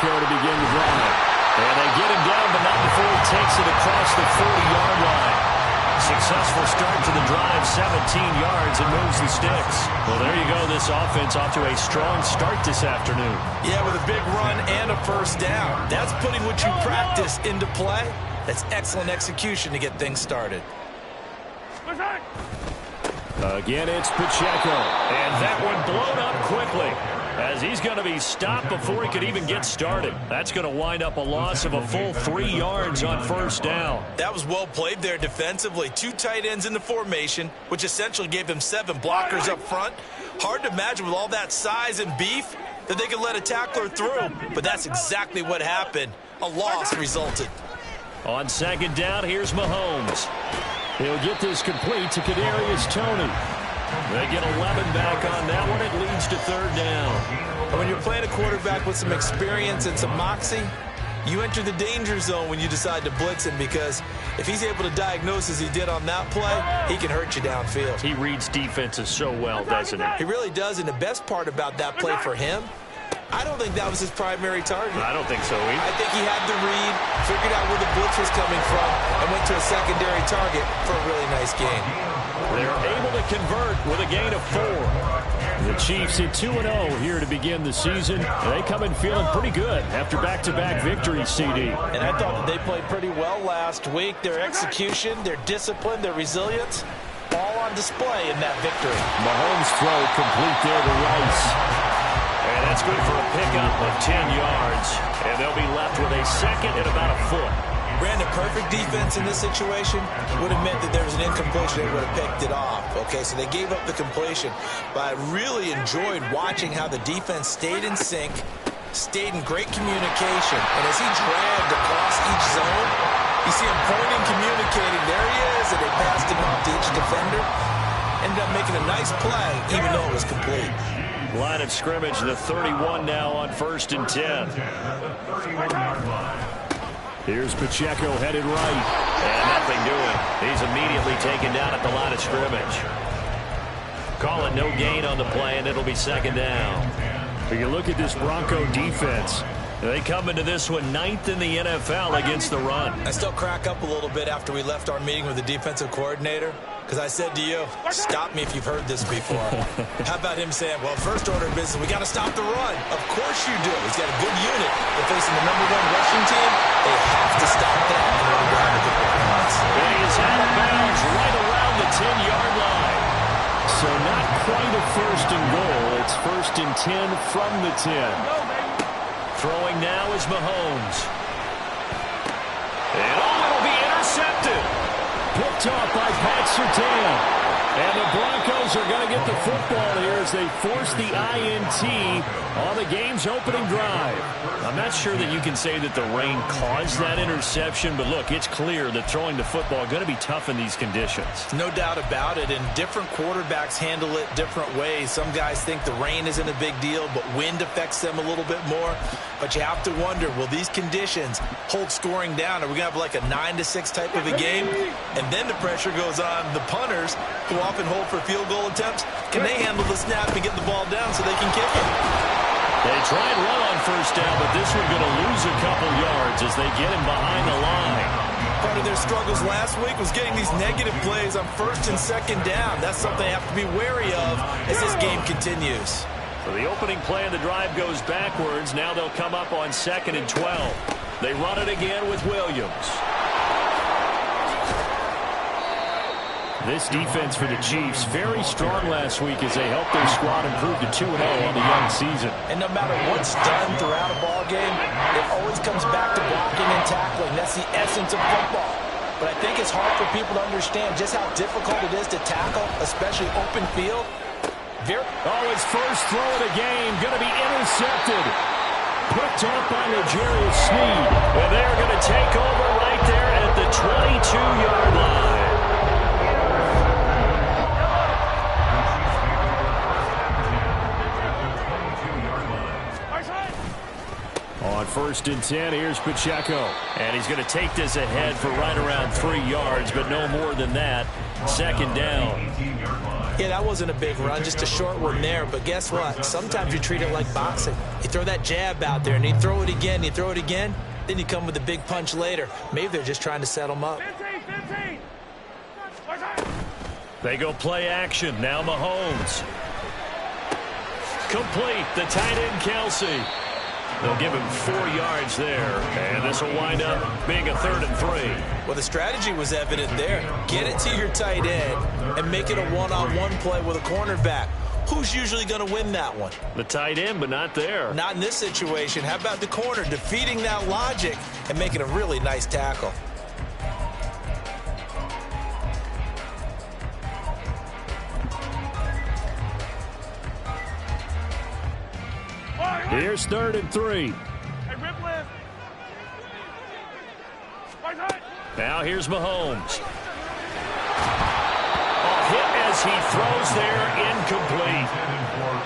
Pacheco to begin the drive. And they get him down, but not before he takes it across the 40-yard line. Successful start to the drive, 17 yards, and moves the sticks. Well, there you go. This offense off to a strong start this afternoon. Yeah, with a big run and a first down. That's putting what you practice into play. That's excellent execution to get things started. Again, it's Pacheco. And that one blown up quickly, as he's going to be stopped before he could even get started. That's going to wind up a loss of a full 3 yards on first down. That was well played there defensively. 2 tight ends in the formation, which essentially gave them 7 blockers up front. Hard to imagine with all that size and beef that they could let a tackler through. But that's exactly what happened. A loss resulted. On second down, here's Mahomes. He'll get this complete to Kadarius Toney. They get 11 back on that one. It leads to third down. And when you're playing a quarterback with some experience and some moxie, you enter the danger zone when you decide to blitz him, because if he's able to diagnose as he did on that play, he can hurt you downfield. He reads defenses so well, doesn't he? He really does, and the best part about that play for him, I don't think that was his primary target. I don't think so either. I think he had the read, figured out where the blitz was coming from, and went to a secondary target for a really nice gain. They're able to convert with a gain of 4. The Chiefs hit 2-0 here to begin the season. They come in feeling pretty good after back-to-back victories, CD. And I thought that they played pretty well last week. Their execution, their discipline, their resilience, all on display in that victory. Mahomes' throw complete there to Rice. And that's good for a pickup of 10 yards. And they'll be left with a second and about a foot. Brandon, perfect defense in this situation would have meant that there was an incompletion. They would have picked it off. Okay, so they gave up the completion. But I really enjoyed watching how the defense stayed in sync, stayed in great communication. And as he dragged across each zone, you see him pointing, communicating. There he is, and they passed him off to each defender. Ended up making a nice play, even though it was complete. Line of scrimmage, the 31 now on 1st and 10. Here's Pacheco headed right. And nothing doing. He's immediately taken down at the line of scrimmage. Call it no gain on the play, and it'll be second down. If you look at this Bronco defense, they come into this one 9th in the NFL against the run. I still crack up a little bit after we left our meeting with the defensive coordinator, because I said to you, stop me if you've heard this before. How about him saying, well, first order of business, we got to stop the run. Of course you do. He's got a good unit. They're facing the #1 rushing team. They have to stop that in order to have a good performance. And he's out of bounds right around the 10-yard line. So not quite a 1st and goal. It's 1st and 10 from the 10. Throwing now is Mahomes. And it'll be intercepted. Picked off by Pat Surtain. And the Broncos are going to get the football here as they force the INT on the game's opening drive. I'm not sure that you can say that the rain caused that interception, but look, it's clear that throwing the football is going to be tough in these conditions. No doubt about it, and different quarterbacks handle it different ways. Some guys think the rain isn't a big deal, but wind affects them a little bit more. But you have to wonder, will these conditions hold scoring down? Are we going to have like a 9-6 type of a game? And then the pressure goes on the punters, who often hold for field goal attempts. Can they handle the snap and get the ball down so they can kick it? They try and run on first down, but this one going to lose a couple yards as they get him behind the line. Part of their struggles last week was getting these negative plays on 1st and 2nd down. That's something they have to be wary of as this game continues. So the opening play of the drive goes backwards. Now they'll come up on 2nd and 12. They run it again with Williams. This defense for the Chiefs, very strong last week as they helped their squad improve to 2-0 on the young season. And no matter what's done throughout a ball game, it always comes back to blocking and tackling. That's the essence of football. But I think it's hard for people to understand just how difficult it is to tackle, especially open field. His first throw of the game going to be intercepted. Picked up by L'Jarius Sneed. And they're going to take over right there at the 22-yard line. On 1st and 10, here's Pacheco. And he's going to take this ahead for right around 3 yards, but no more than that. 2nd down. Yeah, that wasn't a big run, just a short one there. But guess what? Sometimes you treat it like boxing. You throw that jab out there, and you throw it again, then you come with a big punch later. Maybe they're just trying to set them up. 15. They go play action. Now Mahomes. Complete. The tight end, Kelsey. They'll give him 4 yards there, and this will wind up being a 3rd and 3. Well, the strategy was evident there. Get it to your tight end and make it a one-on-one play with a cornerback. Who's usually going to win that one? The tight end, but not there. Not in this situation. How about the corner defeating that logic and making a really nice tackle? Here's 3rd and 3. Hey, rip lift. Right. Now here's Mahomes. A hit as he throws there, incomplete.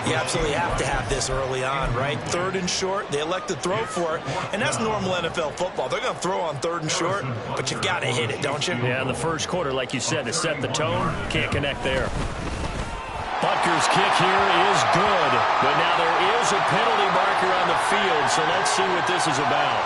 You absolutely have to have this early on, right? 3rd and short, they elect to throw for it, and that's normal NFL football. They're going to throw on 3rd and short, but you got to hit it, don't you? Yeah, in the first quarter, like you said, to set the tone, can't connect there. Butker's kick here is good, but now there is a penalty marker on the field, so let's see what this is about.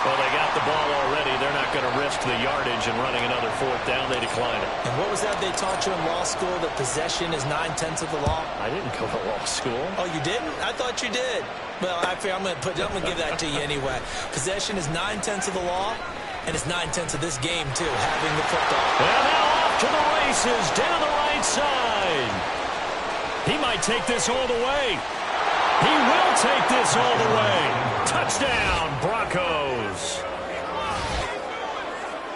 Well, they got the ball already. They're not going to risk the yardage and running another 4th down. They decline it. And what was that they taught you in law school, that possession is 9/10 of the law? I didn't go to law school. Oh, you didn't? I thought you did. Well, I'm going to give that to you anyway. Possession is 9/10 of the law, and it's 9/10 of this game, too, having the football. And now off to the races, down the right side. He might take this all the way. He will take this all the way. Touchdown, Broncos.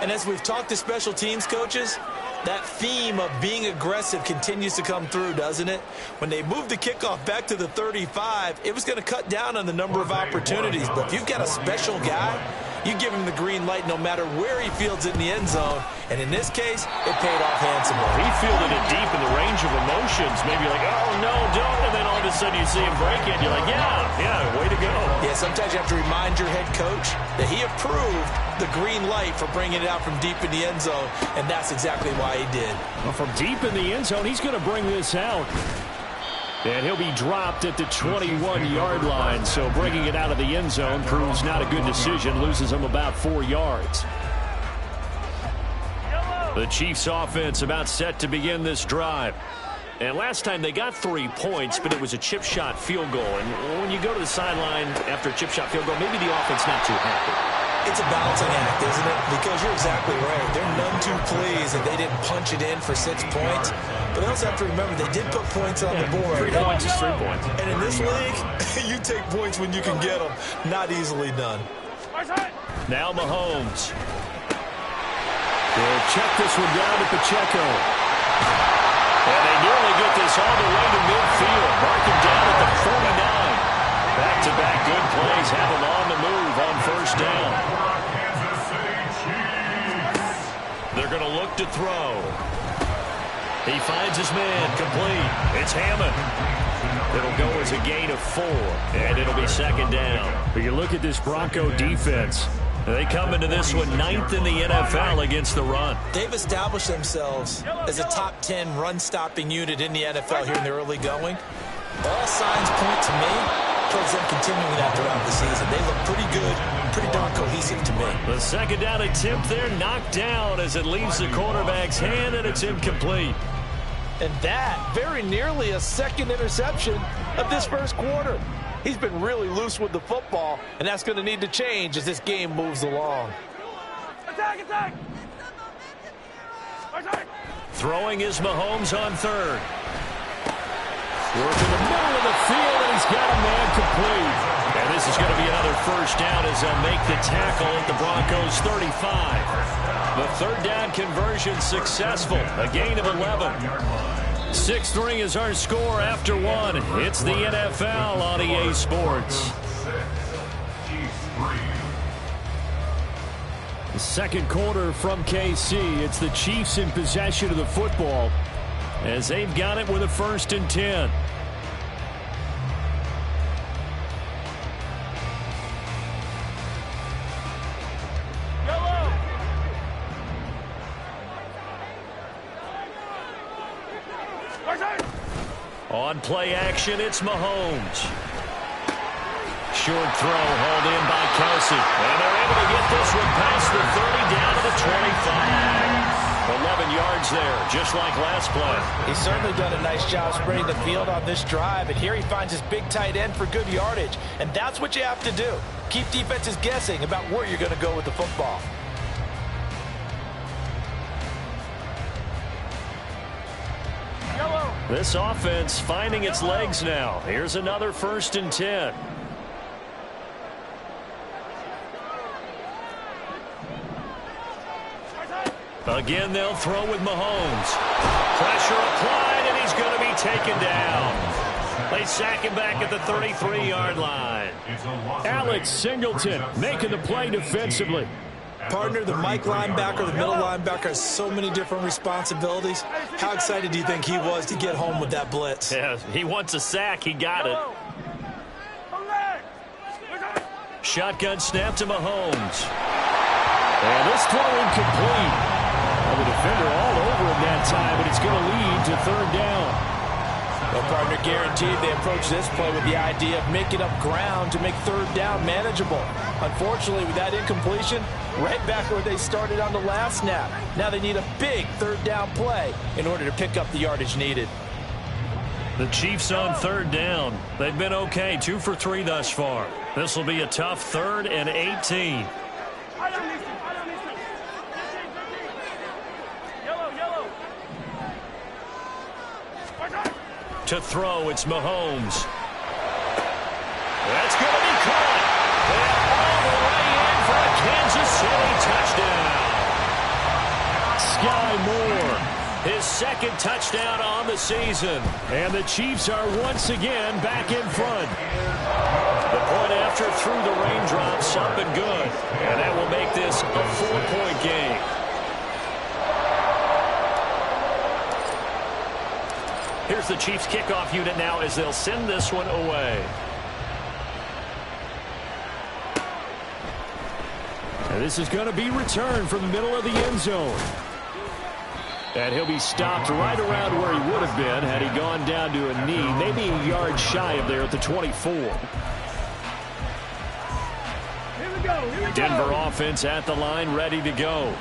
And as we've talked to special teams coaches, that theme of being aggressive continues to come through, doesn't it? When they moved the kickoff back to the 35, it was going to cut down on the number of opportunities. But if you've got a special guy, you give him the green light no matter where he fields it in the end zone. And in this case, it paid off handsomely. He fielded it deep in the range of emotions. Maybe like, oh, no, don't. And then all of a sudden you see him break it. You're like, yeah, way to go. Yeah, sometimes you have to remind your head coach that he approved the green light for bringing it out from deep in the end zone. And that's exactly why he did. Well, from deep in the end zone, he's going to bring this out. And he'll be dropped at the 21-yard line. So bringing it out of the end zone proves not a good decision. Loses him about 4 yards. The Chiefs offense about set to begin this drive. And last time they got 3 points, but it was a chip shot field goal. And when you go to the sideline after a chip shot field goal, maybe the offense not too happy. It's a balancing act, isn't it? Because you're exactly right. They're none too pleased that they didn't punch it in for 6 points. But they also have to remember they did put points on the board. 3 points is 3 points. And in this league, you take points when you can get them. Not easily done. Now Mahomes. They'll check this one down to Pacheco. And they nearly get this all the way to midfield. Mark him down at the 49. Back-to-back good plays have him on the move on 1st down. They're going to look to throw. He finds his man complete. It's Hammond. It'll go as a gain of 4, and it'll be 2nd down. But you look at this Bronco defense. They come into this one 9th in the NFL against the run. They've established themselves as a top 10 run-stopping unit in the NFL here in the early going. All signs point to me towards them continuing that throughout the season. They look pretty good, pretty darn cohesive to me. The 2nd down attempt there knocked down as it leaves the quarterback's hand, and it's incomplete. And that very nearly a 2nd interception of this 1st quarter. He's been really loose with the football, and that's going to need to change as this game moves along. Attack! Throwing is Mahomes on 3rd. Work in the middle of the field, and he's got a man complete. And this is going to be another 1st down as they'll make the tackle at the Broncos' 35. The 3rd down conversion successful, a gain of 11. 6-3 is our score after 1. It's the NFL on EA Sports. The 2nd quarter from KC. It's the Chiefs in possession of the football as they've got it with a 1st and 10. On play action, it's Mahomes. Short throw hauled in by Kelsey. And they're able to get this one past the 30 down to the 25. 11 yards there, just like last play. He's certainly done a nice job spreading the field on this drive, and here he finds his big tight end for good yardage. And that's what you have to do. Keep defenses guessing about where you're going to go with the football. This offense finding its legs now. Here's another 1st and 10. Again, they'll throw with Mahomes. Pressure applied, and he's going to be taken down. They sack him back at the 33-yard line. Alex Singleton making the play defensively. Partner, the Mike linebacker, the middle linebacker has so many different responsibilities. How excited do you think he was to get home with that blitz? Yeah, he wants a sack. He got it. Shotgun snap to Mahomes. And this throw incomplete. The defender all over him that time, but it's going to lead to 3rd down. Well, partner, guaranteed they approach this play with the idea of making up ground to make 3rd down manageable. Unfortunately, with that incompletion, right back where they started on the last snap. Now they need a big 3rd down play in order to pick up the yardage needed. The Chiefs on 3rd down. They've been okay, 2 for 3 thus far. This will be a tough 3rd and 18. To throw, it's Mahomes. That's going to be caught. And all the way in for a Kansas City touchdown. Sky Moore, his 2nd touchdown on the season. And the Chiefs are once again back in front. The point after through the raindrops up and good. And that will make this a 4-point game. Here's the Chiefs kickoff unit now as they'll send this one away. And this is going to be returned from the middle of the end zone. And he'll be stopped right around where he would have been had he gone down to a knee, maybe a yard shy of there at the 24. Denver offense at the line, ready to go.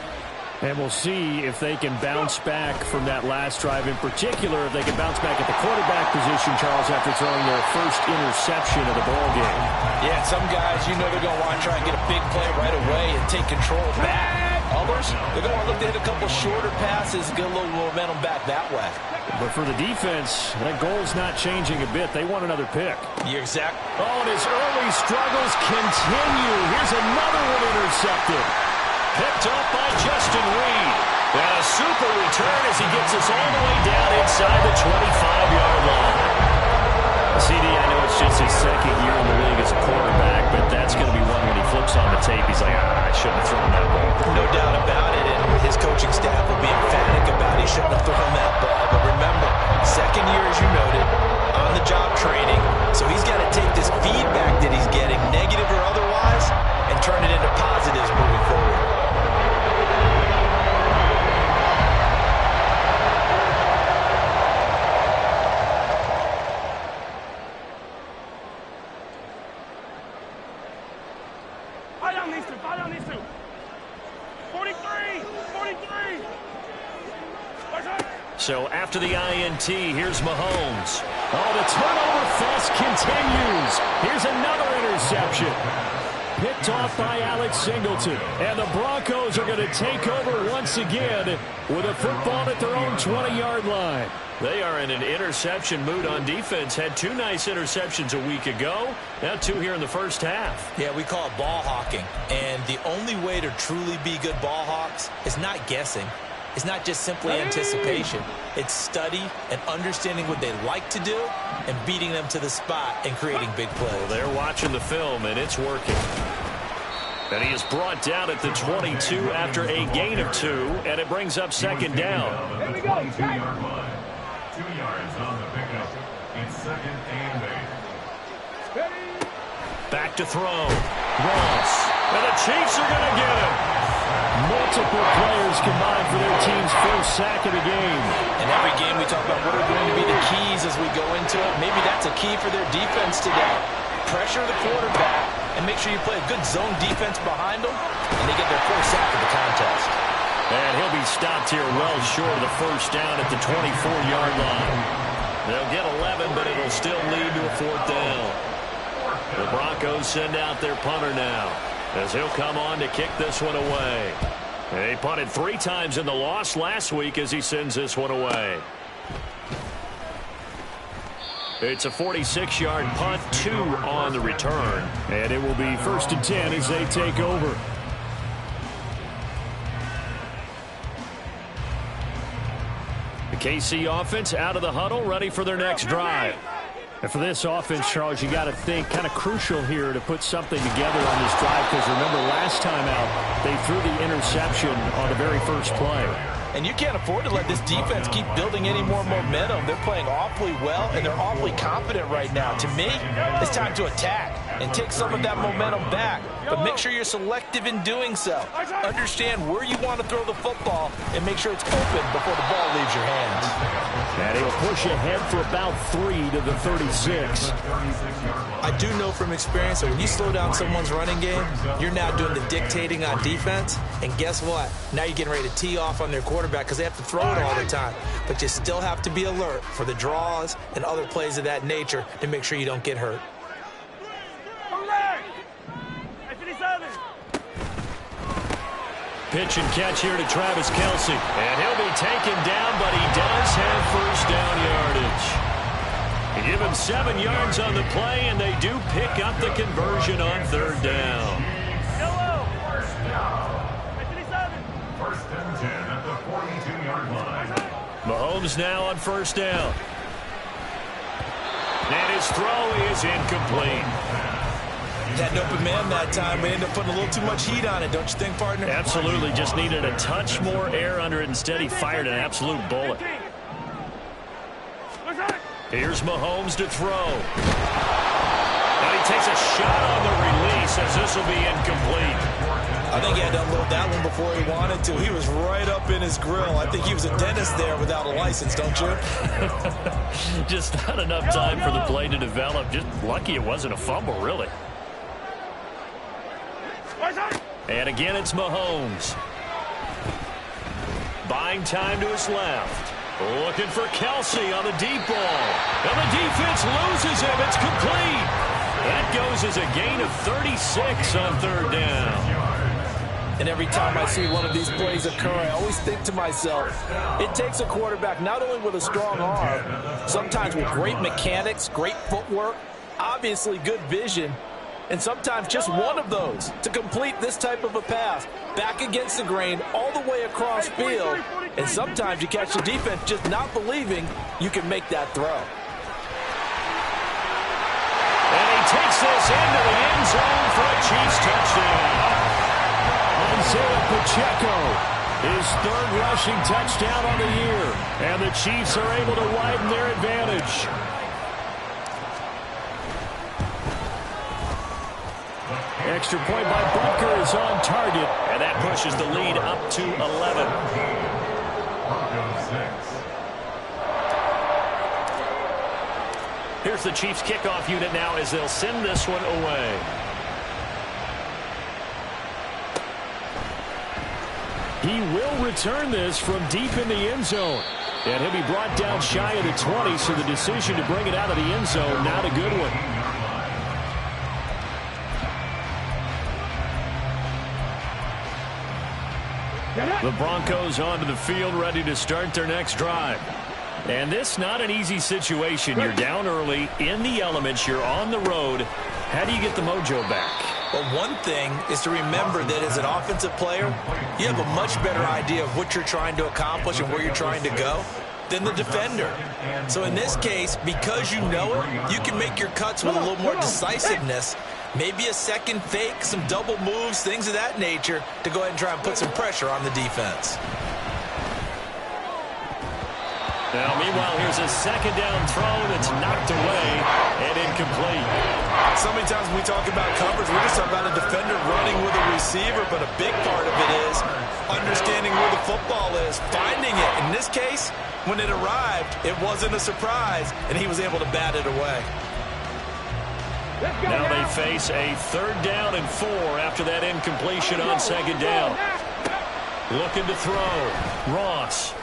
And we'll see if they can bounce back from that last drive in particular, if they can bounce back at the quarterback position, Charles, after throwing their first interception of the ballgame. Yeah, some guys, you know they're going to want to try and get a big play right away and take control back. Others, they're going to want to look to hit a couple shorter passes, get a little momentum back that way. But for the defense, that goal's not changing a bit. They want another pick. You're exact. Oh, and his early struggles continue. Here's another one intercepted. Picked up by Justin Reed. And a super return as he gets us all the way down inside the 25-yard line. CD, I know it's just his 2nd year in the league as a quarterback, but that's going to be one when he flips on the tape. He's like, I shouldn't have thrown that ball. No doubt about it, and his coaching staff will be emphatic about he shouldn't have thrown that ball. But remember, 2nd year, as you noted, on-the-job training. So he's got to take this feedback that he's getting, negative or otherwise, and turn it into positives moving forward. Fight on these two. 43. So after the INT, here's Mahomes. Oh, the turnover fest continues. Here's another interception. Picked off by Alex Singleton. And the Broncos are going to take over once again with a football at their own 20-yard line. They are in an interception mood on defense. Had 2 nice interceptions a week ago. Now 2 here in the first half. Yeah, we call it ball hawking. And the only way to truly be good ball hawks is not guessing. It's not just simply anticipation. It's study and understanding what they like to do and beating them to the spot and creating big plays. Well, they're watching the film, and it's working. And he is brought down at the 22 after a gain of 2, and it brings up 2nd down. Here we go. 2-yard line. 2 yards on the pickup. It's 2nd and 8. Back to throw. Ross. And the Chiefs are going to get him. multiple players combined for their team's first sack of the game. In every game we talk about what are going to be the keys as we go into it. Maybe that's a key for their defense today. Pressure the quarterback and make sure you play a good zone defense behind them, and they get their first sack of the contest. And he'll be stopped here well short of the first down at the 24-yard line. They'll get 11, but it'll still lead to a fourth down. The Broncos send out their punter now, as he'll come on to kick this one away. They punted 3 times in the loss last week as he sends this one away. It's a 46-yard punt, 2 on the return. And it will be 1st and 10 as they take over. The KC offense out of the huddle, ready for their next drive. And for this offense, Charles, you got to think kind of crucial here to put something together on this drive, because remember last time out, they threw the interception on the very first play. And you can't afford to let this defense keep building any more momentum. They're playing awfully well, and they're awfully confident right now. To me, it's time to attack and take some of that momentum back. But make sure you're selective in doing so. Understand where you want to throw the football and make sure it's open before the ball leaves your hands. And he'll push ahead for about 3 to the 36. I do know from experience that when you slow down someone's running game, you're now doing the dictating on defense. And guess what? Now you're getting ready to tee off on their quarterback because they have to throw it all the time. But you still have to be alert for the draws and other plays of that nature to make sure you don't get hurt. Pitch and catch here to Travis Kelce. And he'll be taken down, but he does have first down yardage. They give him 7 yards on the play, and they do pick up the conversion on 3rd down. First and 10 at the 42-yard line. Mahomes now on 1st down. And his throw is incomplete. Had an open man that time. We ended up putting a little too much heat on it, don't you think, partner? Absolutely. Just needed a touch more air under it. Instead, he fired an absolute bullet. Here's Mahomes to throw. And he takes a shot on the release as this will be incomplete. I think he had to unload that one before he wanted to. He was right up in his grill. I think he was a dentist there without a license, don't you? Just not enough time for the play to develop. Just lucky it wasn't a fumble, really. And again, it's Mahomes. Buying time to his left. Looking for Kelce on the deep ball. And the defense loses him. It's complete. That goes as a gain of 36 on 3rd down. And every time I see one of these plays occur, I always think to myself, it takes a quarterback not only with a strong arm, sometimes with great mechanics, great footwork, obviously good vision, and sometimes just one of those to complete this type of a pass. Back against the grain, all the way across field, and sometimes you catch the defense just not believing you can make that throw. And he takes this into the end zone for a Chiefs touchdown. Isaiah Pacheco, his 3rd rushing touchdown on the year, and the Chiefs are able to widen their advantage. Extra point by Butker is on target, and that pushes the lead up to 11. Here's the Chiefs kickoff unit now as they'll send this one away. He will return this from deep in the end zone. And he'll be brought down shy of the 20, so the decision to bring it out of the end zone, not a good one. The Broncos onto the field, ready to start their next drive. And this not an easy situation. You're down early, in the elements, you're on the road. How do you get the mojo back? Well, one thing is to remember that as an offensive player, you have a much better idea of what you're trying to accomplish and where you're trying to go than the defender. So in this case, because you know it, you can make your cuts with a little more decisiveness. Maybe a second fake, some double moves, things of that nature to go ahead and try and put some pressure on the defense. Now, meanwhile, here's a 2nd down throw that's knocked away and incomplete. So many times when we talk about coverage, we're just talking about a defender running with a receiver. receiver, but a big part of it is understanding where the football is, finding it. In this case, when it arrived, it wasn't a surprise, and he was able to bat it away. Now they face a 3rd down and 4 after that incompletion on 2nd down. Looking to throw. Ross.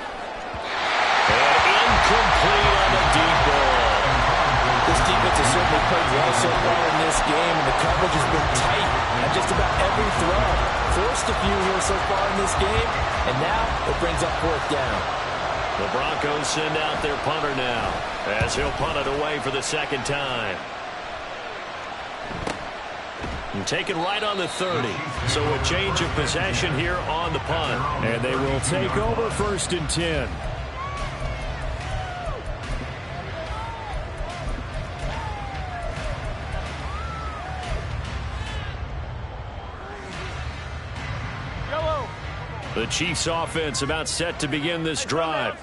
And incomplete on the deep ball. This defense has certainly played well so far in this game, and the coverage has been tight at just about every throw. Forced a few here so far in this game, and now it brings up 4th down. The Broncos send out their punter now, as he'll punt it away for the 2nd time. And taken right on the 30. So a change of possession here on the punt. And they will take over 1st and 10. The Chiefs offense about set to begin this drive.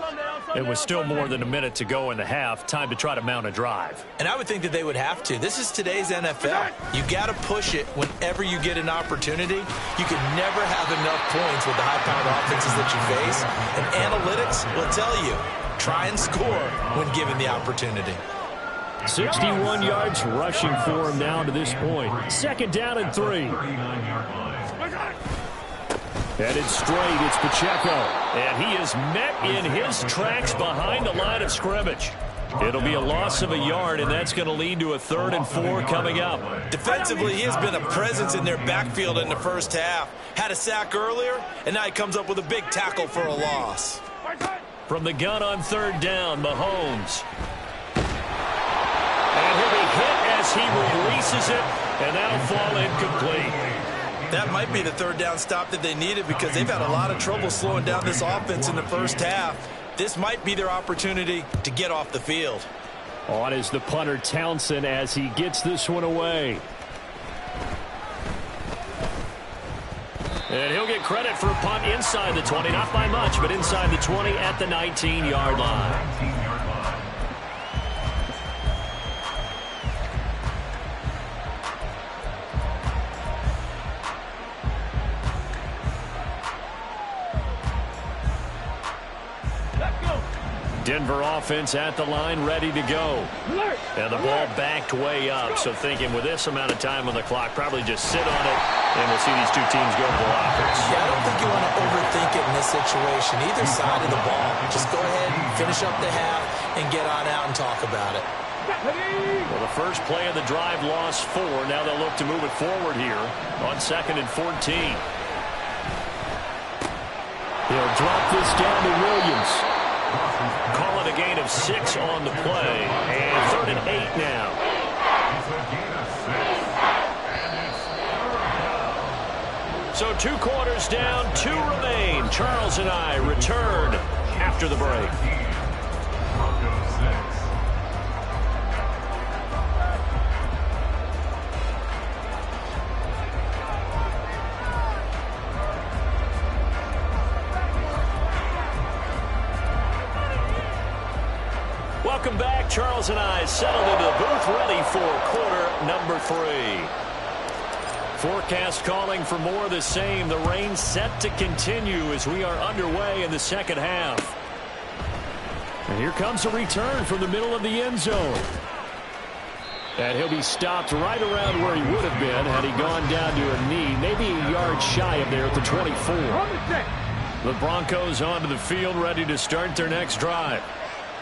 It was still more than a minute to go in the half. Time to try to mount a drive. And I would think that they would have to. This is today's NFL. You got to push it whenever you get an opportunity. You can never have enough points with the high-powered offenses that you face. And analytics will tell you, try and score when given the opportunity. 61 yards rushing for him now to this point. 2nd down and 3. Headed straight, it's Pacheco. And he is met in his tracks behind the line of scrimmage. It'll be a loss of a yard, and that's going to lead to a 3rd and 4 coming up. Defensively, he has been a presence in their backfield in the first half. Had a sack earlier, and now he comes up with a big tackle for a loss. From the gun on 3rd down, Mahomes. And he'll be hit as he releases it, and that'll fall incomplete. That might be the 3rd down stop that they needed because they've had a lot of trouble slowing down this offense in the first half. This might be their opportunity to get off the field. On is the punter Townsend as he gets this one away. And he'll get credit for a punt inside the 20. Not by much, but inside the 20 at the 19-yard line. Denver offense at the line, ready to go. And the ball backed way up, so thinking with this amount of time on the clock, probably just sit on it, and we'll see these two teams go to the lockers. Yeah, I don't think you want to overthink it in this situation, either side of the ball. Just go ahead and finish up the half and get on out and talk about it. Well, the first play of the drive lost 4. Now they'll look to move it forward here on 2nd and 14. They'll drop this down to Williams. Call it a gain of 6 on the play, and 3rd and 8 now. So 2 quarters down, 2 remain. Charles and I return after the break. Welcome back. Charles and I settled into the booth, ready for quarter number 3. Forecast calling for more of the same. The rain set to continue as we are underway in the second half. And here comes a return from the middle of the end zone. And he'll be stopped right around where he would have been had he gone down to a knee, maybe a yard shy of there at the 24. The Broncos onto the field, ready to start their next drive.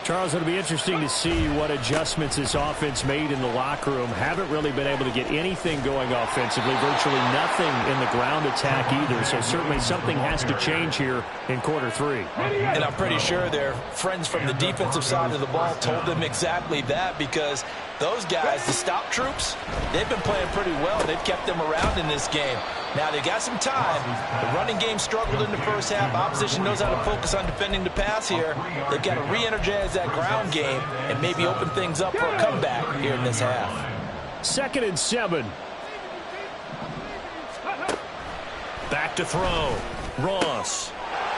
Charles, it'll be interesting to see what adjustments this offense made in the locker room. Haven't really been able to get anything going offensively, virtually nothing in the ground attack either. So certainly something has to change here in quarter 3. And I'm pretty sure their friends from the defensive side of the ball told them exactly that, because those guys, the stop troops, they've been playing pretty well. They've kept them around in this game. Now, they got some time. The running game struggled in the first half. Opposition knows how to focus on defending the pass here. They've got to re-energize that ground game and maybe open things up for a comeback here in this half. 2nd and 7. Back to throw. Ross.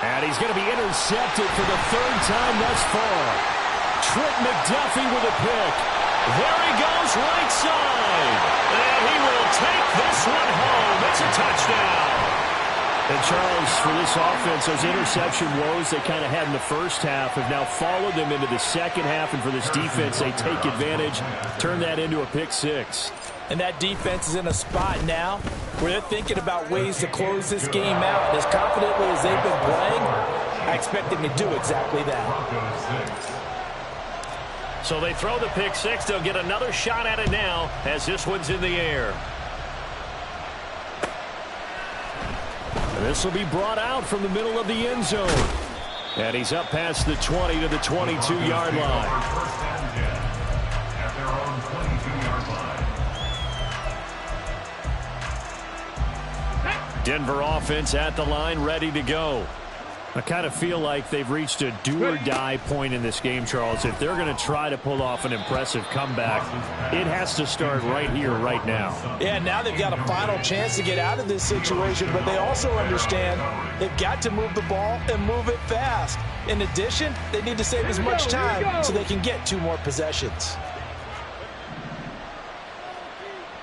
And he's going to be intercepted for the 3rd time thus far. Trent McDuffie with a pick. There he goes, right side. And he will take this one home. It's a touchdown. And Charles, for this offense, those interception woes they kind of had in the first half have now followed them into the second half. And for this defense, they take advantage, turn that into a pick six. And that defense is in a spot now where they're thinking about ways to close this game out. And as confidently as they've been playing, I expect them to do exactly that. So they throw the pick six. They'll get another shot at it now as this one's in the air. And this will be brought out from the middle of the end zone. And he's up past the 20 to the 22-yard line. At their own 22-yard line. Denver offense at the line, ready to go. I kind of feel like they've reached a do-or-die point in this game, Charles. If they're going to try to pull off an impressive comeback, it has to start right here, right now. Yeah, now they've got a final chance to get out of this situation, but they also understand they've got to move the ball and move it fast. In addition, they need to save as much time so they can get 2 more possessions.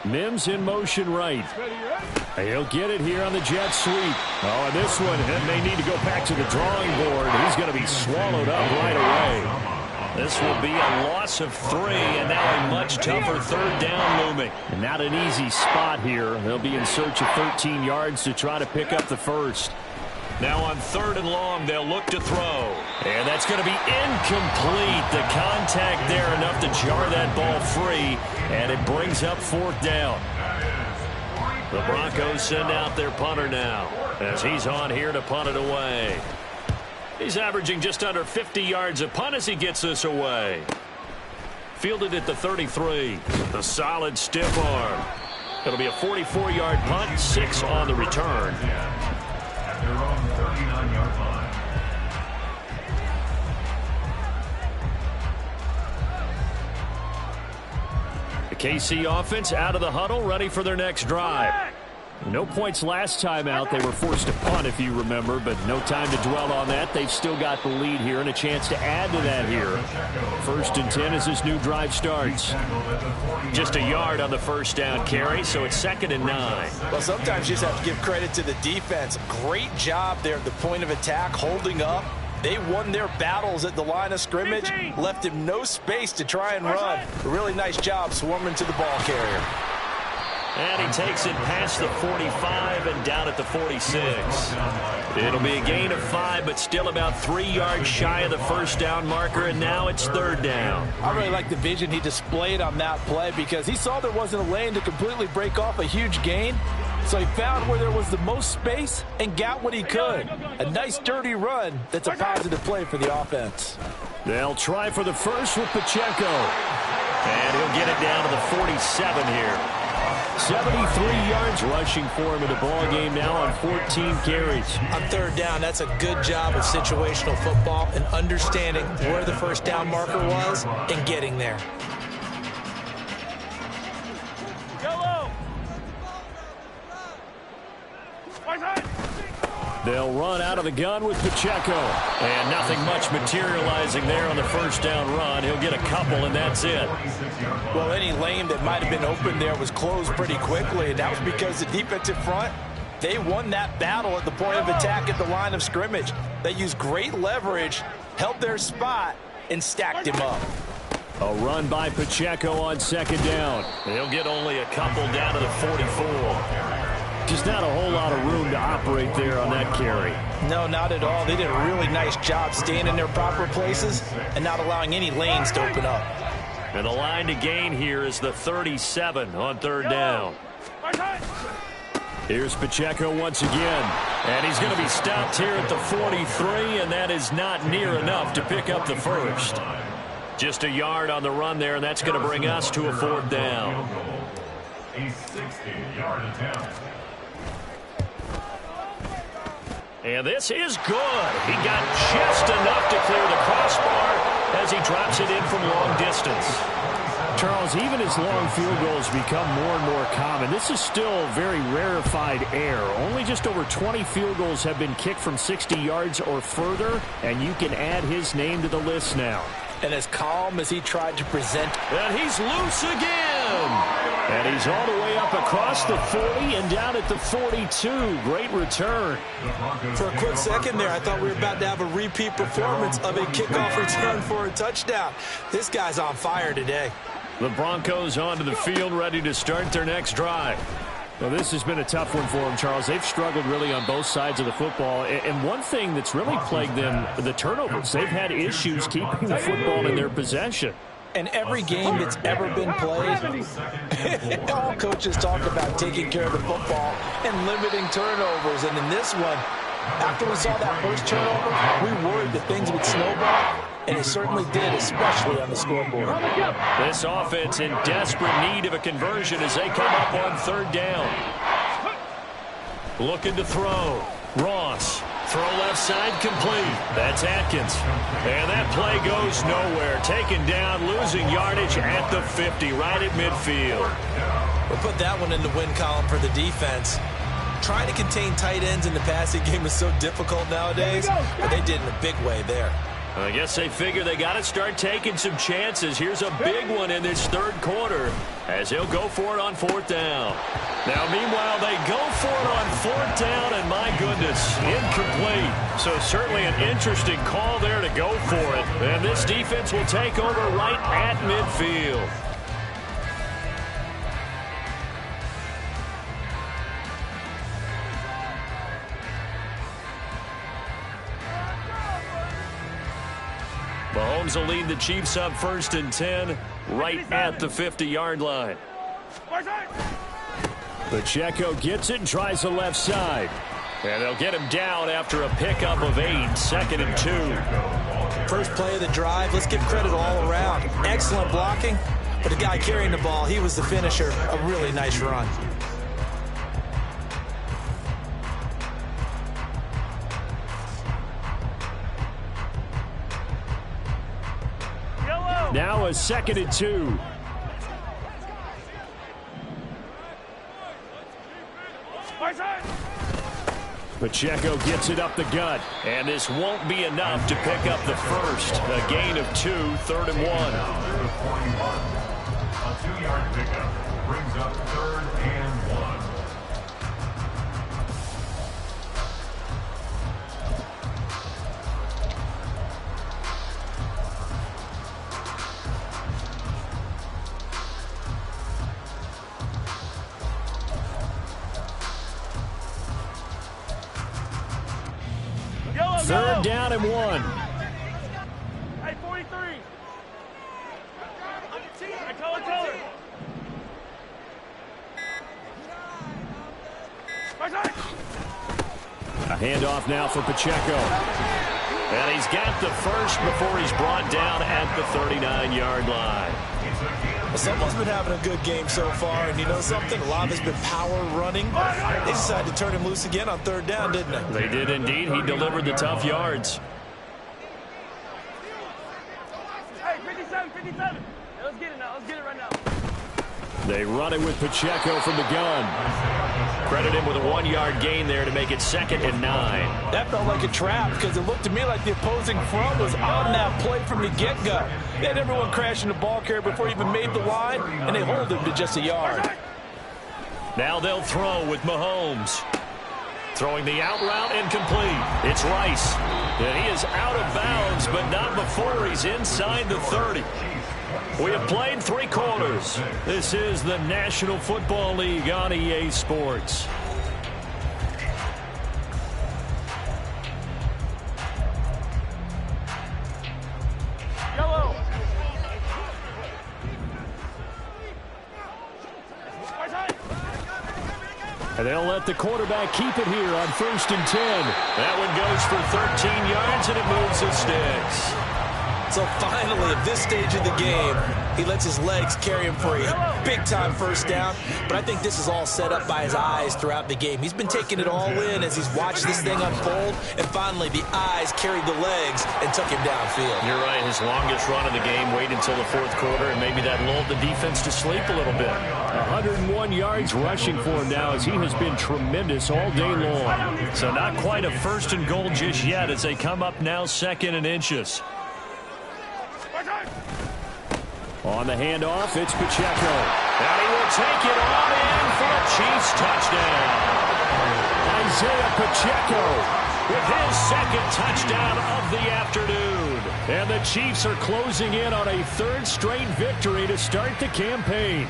Mims in motion right. He'll get it here on the jet sweep. Oh, and this one may need to go back to the drawing board. He's going to be swallowed up right away. This will be a loss of 3, and now a much tougher third down looming. And not an easy spot here. They'll be in search of 13 yards to try to pick up the first. Now on 3rd and long, they'll look to throw. And that's going to be incomplete. The contact there enough to jar that ball free, and it brings up 4th down. The Broncos send out their punter now as he's on here to punt it away. He's averaging just under 50 yards a punt as he gets this away. Fielded at the 33. The solid stiff arm. It'll be a 44-yard punt, 6 on the return. At their own 39-yard line. The KC offense out of the huddle, ready for their next drive. No points last time out. They were forced to punt, if you remember, but no time to dwell on that. They've still got the lead here and a chance to add to that here. 1st and 10 as this new drive starts. Just a yard on the first down carry, so it's 2nd and 9. Well, sometimes you just have to give credit to the defense. Great job there at the point of attack, holding up. They won their battles at the line of scrimmage, left him no space to try and run. A really nice job swarming to the ball carrier. And he takes it past the 45 and down at the 46. It'll be a gain of 5, but still about 3 yards shy of the first down marker, and now it's 3rd down. I really like the vision he displayed on that play because he saw there wasn't a lane to completely break off a huge gain. So he found where there was the most space and got what he could. A nice dirty run that's a positive play for the offense. They'll try for the first with Pacheco. And he'll get it down to the 47 here. 73 yards rushing for him in the ball game now on 14 carries. On 3rd down, that's a good job of situational football and understanding where the first down marker was and getting there. They'll run out of the gun with Pacheco. And nothing much materializing there on the first down run. He'll get a couple, and that's it. Well, any lane that might have been open there was closed pretty quickly, and that was because the defensive front, they won that battle at the point of attack at the line of scrimmage. They used great leverage, held their spot, and stacked him up. A run by Pacheco on 2nd down. He'll get only a couple down to the 44. Just not a whole lot of room to operate there on that carry. No, not at all. They did a really nice job staying in their proper places and not allowing any lanes to open up. And the line to gain here is the 37 on 3rd down. Here's Pacheco once again. And he's going to be stopped here at the 43, and that is not near enough to pick up the first. Just a yard on the run there, and that's going to bring us to a 4th down. A 60-yard attempt. And this is good. He got just enough to clear the crossbar as he drops it in from long distance. Charles, even as long field goals become more and more common, this is still very rarefied air. Only just over 20 field goals have been kicked from 60 yards or further, and you can add his name to the list now. And as calm as he tried to present. And he's loose again. And he's all the way up across the 40 and down at the 42. Great return. For a quick second there, I thought we were about to have a repeat performance of a kickoff return for a touchdown. This guy's on fire today. The Broncos onto the field, ready to start their next drive. Well, this has been a tough one for them, Charles. They've struggled really on both sides of the football. And one thing that's really plagued them, the turnovers. They've had issues keeping the football in their possession. And every game that's ever been played, all coaches talk about taking care of the football and limiting turnovers. And in this one, after we saw that first turnover, we worried that things would snowball. And it certainly did, especially on the scoreboard. This offense in desperate need of a conversion as they come up on third down. Looking to throw. Ross. Throw left side complete. That's Atkins. And that play goes nowhere. Taken down, losing yardage at the 50, right at midfield. We'll put that one in the win column for the defense. Trying to contain tight ends in the passing game is so difficult nowadays, but they did in a big way there. I guess they figure they got to start taking some chances. Here's a big one in this third quarter as he'll go for it on fourth down. Now, meanwhile, they go for it on fourth down, and my goodness, incomplete. So certainly an interesting call there to go for it. And this defense will take over right at midfield. Mahomes will lead the Chiefs up 1st and 10, right at the 50-yard line. Pacheco gets it and tries the left side. And they'll get him down after a pickup of 8, 2nd and 2. First play of the drive, let's give credit all around. Excellent blocking, but the guy carrying the ball, he was the finisher. A really nice run. Now a 2nd and 2. Pacheco gets it up the gut, and this won't be enough to pick up the first. A gain of 2, 3rd and 1. A 2-yard pickup brings up 3rd and 1. Third down and 1. Hey, 43. I tell her. A handoff now for Pacheco. And he's got the first before he's brought down at the 39-yard line. Well, someone's been having a good game so far, and you know something? A lot of it's been power running. They decided to turn him loose again on third down, didn't they? They did indeed. He delivered the tough yards. Hey, 57, 57. Let's get it now. Let's get it right now. They run it with Pacheco from the gun. Credit him with a 1-yard gain there to make it 2nd and 9. That felt like a trap because it looked to me like the opposing front was on that play from the get-go. They had everyone crashing the ball carrier before he even made the line, and they hold him to just a yard. Now they'll throw with Mahomes. Throwing the out route incomplete. It's Rice. And he is out of bounds, but not before he's inside the 30. We have played 3 quarters. This is the National Football League on EA Sports. Yellow. And they'll let the quarterback keep it here on 1st and 10. That one goes for 13 yards, and it moves the sticks. So finally, at this stage of the game, he lets his legs carry him for a big-time first down. But I think this is all set up by his eyes throughout the game. He's been taking it all in as he's watched this thing unfold. And finally, the eyes carried the legs and took him downfield. You're right. His longest run of the game, wait until the 4th quarter, and maybe that lulled the defense to sleep a little bit. 101 yards rushing for him now as he has been tremendous all day long. So not quite a 1st and goal just yet as they come up now 2nd and inches. On the handoff, it's Pacheco. And he will take it on in for a Chiefs touchdown. Isaiah Pacheco with his second touchdown of the afternoon. And the Chiefs are closing in on a third straight victory to start the campaign.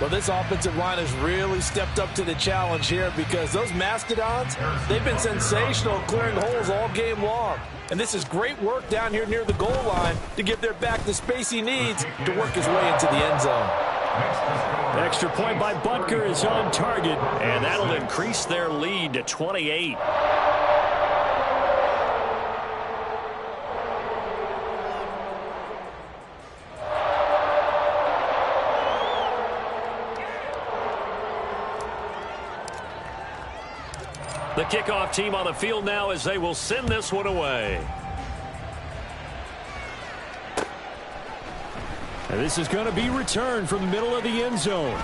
Well, this offensive line has really stepped up to the challenge here because those Mastodons, they've been sensational clearing holes all game long. And this is great work down here near the goal line to give their back the space he needs to work his way into the end zone. Extra point by Butker is on target, and that'll increase their lead to 28. The kickoff team on the field now as they will send this one away. And this is going to be returned from the middle of the end zone.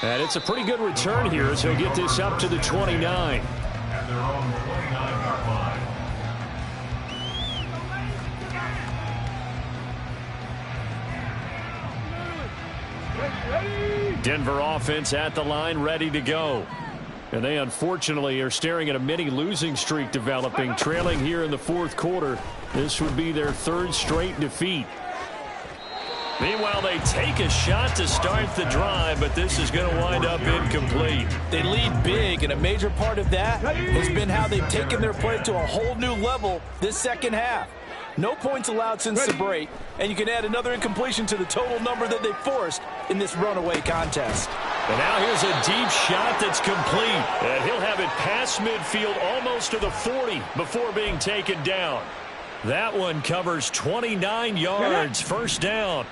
And it's a pretty good return here as he'll get this up to the 29. At their own 29-yard line. Denver offense at the line, ready to go. And they unfortunately are staring at a mini losing streak developing, trailing here in the fourth quarter. This would be their third straight defeat. Meanwhile, they take a shot to start the drive, but this is going to wind up incomplete. They lead big, and a major part of that has been how they've taken their play to a whole new level this second half. No points allowed since the break, and you can add another incompletion to the total number that they forced in this runaway contest. And now here's a deep shot that's complete. And he'll have it past midfield almost to the 40 before being taken down. That one covers 29 yards. First down.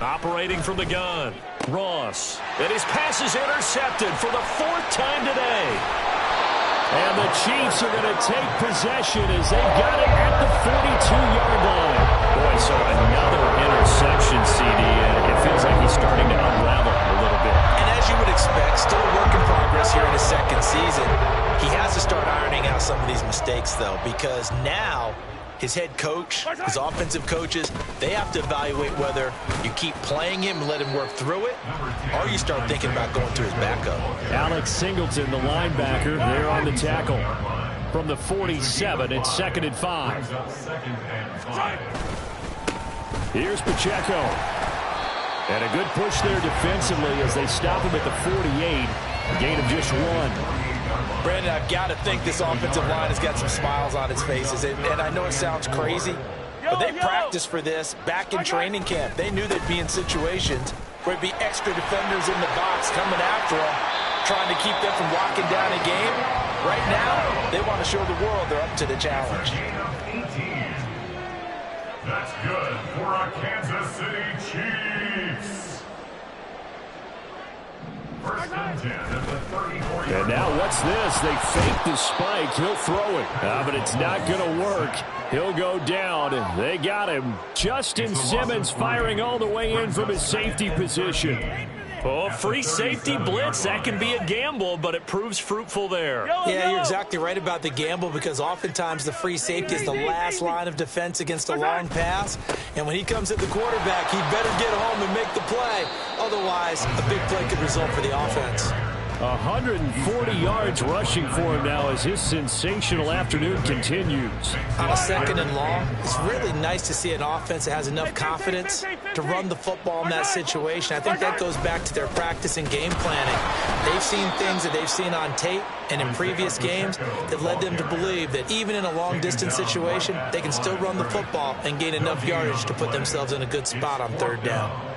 Operating from the gun, Ross. And his pass is intercepted for the fourth time today. And the Chiefs are going to take possession as they've got it at the 42-yard line. Boy, so another interception, CD, and it feels like he's starting to unravel a little bit. And as you would expect, still a work in progress here in his second season. He has to start ironing out some of these mistakes, though, because now his head coach, his offensive coaches, they have to evaluate whether you keep playing him and let him work through it, or you start thinking about going to his backup. Alex Singleton, the linebacker, there on the tackle. From the 47, it's 2nd and 5. Here's Pacheco. And a good push there defensively as they stop him at the 48. A gain of just 1. Brandon, I've got to think this offensive line has got some smiles on its faces. And I know it sounds crazy, but they practiced for this back in training camp. They knew they'd be in situations where it'd be extra defenders in the box coming after them, trying to keep them from locking down a game. Right now, they want to show the world they're up to the challenge. That's good for our Kansas City Chiefs. First and 10 at the 34-yard line. And now what's this? They fake the spike. He'll throw it. But it's not going to work. He'll go down. And they got him. Justin Simmons firing all the way in from his safety position. Oh, free safety blitz. That can be a gamble, but it proves fruitful there. Yeah, you're exactly right about the gamble because oftentimes the free safety is the last line of defense against a long pass. And when he comes at the quarterback, he better get home and make the play. Otherwise, a big play could result for the offense. 140 yards rushing for him now as his sensational afternoon continues. On a 2nd and long, it's really nice to see an offense that has enough confidence to run the football in that situation. I think that goes back to their practice and game planning. They've seen things that they've seen on tape and in previous games that led them to believe that even in a long-distance situation, they can still run the football and gain enough yardage to put themselves in a good spot on 3rd down.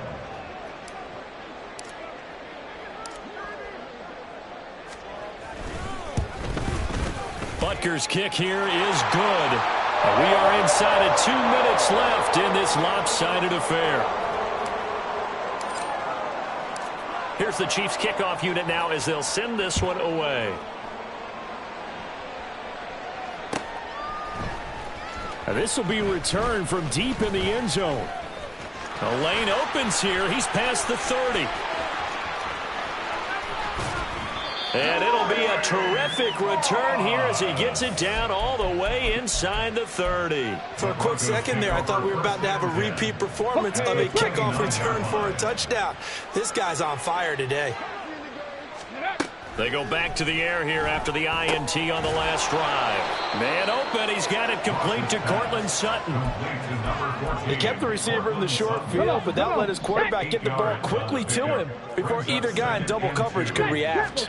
Butker's kick here is good. We are inside of 2 minutes left in this lopsided affair. Here's the Chiefs kickoff unit now as they'll send this one away. And this will be returned from deep in the end zone. The lane opens here. He's past the 30. And it'll be a terrific return here as he gets it down all the way inside the 30. For a quick second there, I thought we were about to have a repeat performance of a kickoff return for a touchdown. This guy's on fire today. They go back to the air here after the INT on the last drive. Man open, he's got it complete to Cortland Sutton. He kept the receiver in the short field, but that let his quarterback get the ball quickly to him before either guy in double coverage could react.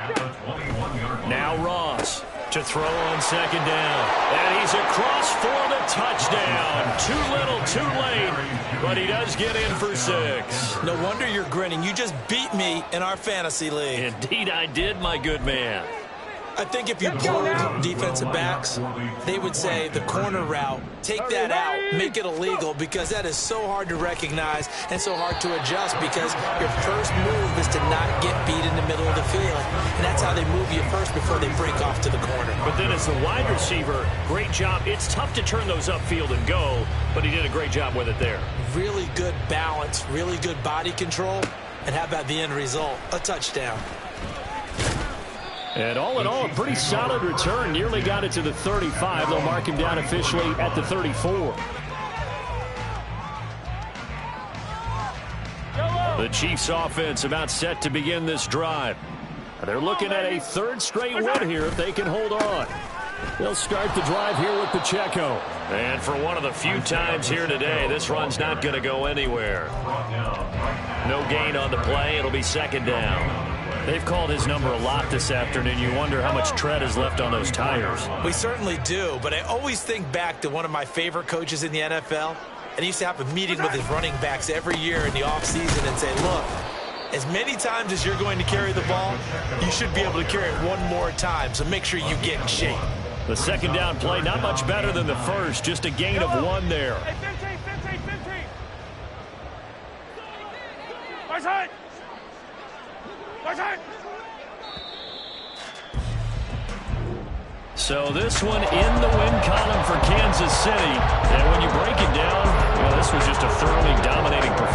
Now Ross to throw on second down. And he's across for the touchdown. Too little, too late, but he does get in for 6. No wonder you're grinning. You just beat me in our fantasy league. Indeed I did, my good man. I think if you polled defensive backs, they would say the corner route, take that out, make it illegal, because that is so hard to recognize and so hard to adjust, because your first move is to not get beat in the middle of the field. And that's how they move you first before they break off to the corner. But then as the wide receiver, great job. It's tough to turn those upfield and go, but he did a great job with it there. Really good balance, really good body control, and how about the end result? A touchdown. And all in all, a pretty solid return. Nearly got it to the 35. They'll mark him down officially at the 34. The Chiefs offense about set to begin this drive. They're looking at a 3rd straight win here if they can hold on. They'll start the drive here with Pacheco. And for one of the few times here today, this run's not going to go anywhere. No gain on the play. It'll be 2nd down. They've called his number a lot this afternoon. You wonder how much tread is left on those tires. We certainly do, but I always think back to one of my favorite coaches in the NFL, and he used to have a meeting with his running backs every year in the offseason and say, look, as many times as you're going to carry the ball, you should be able to carry it one more time, so make sure you get in shape. The 2nd down play, not much better than the first, just a gain of 1 there. Hey, 15. Right side. So this one in the win column for Kansas City. And when you break it down, well, this was just a thoroughly dominating performance.